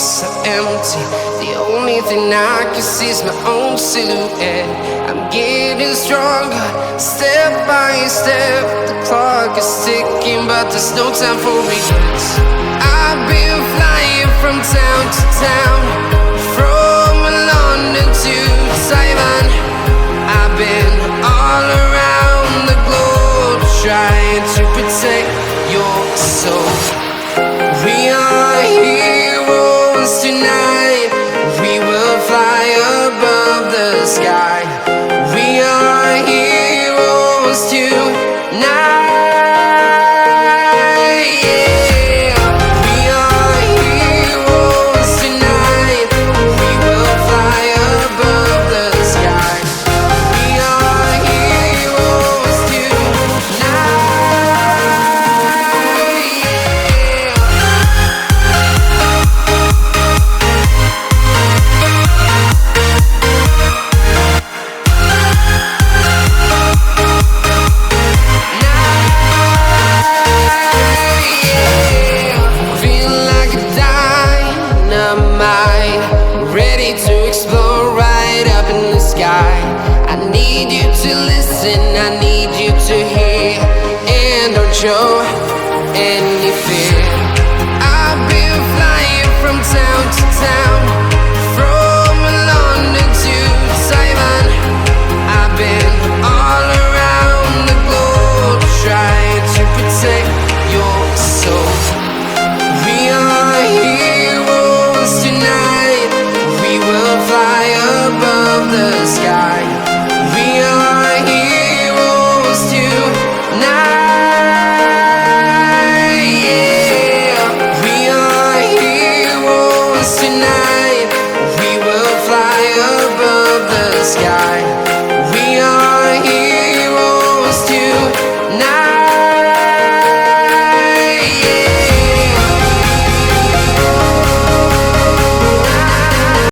so empty. The only thing I can see is my own silhouette. I'm getting stronger, step by step. The clock is ticking, but there's no time for regrets. I've been flying from town to town, from London to Taiwan. I've been all around the globe, trying to protect your soul. We are heroes tonight. We will fly above the sky. We are heroes tonight. Yeah. We are heroes tonight. We will fly above the sky. We are heroes tonight. Ready to explore right up in the sky. I need you to listen, I need you to hear, and don't show any fear. I've been flying from town to town, from London to Taiwan. I've been all around the globe, trying to protect your soul. We are heroes tonight. We will fly above the sky. We are heroes tonight. Yeah. We are heroes tonight. We will fly above the sky.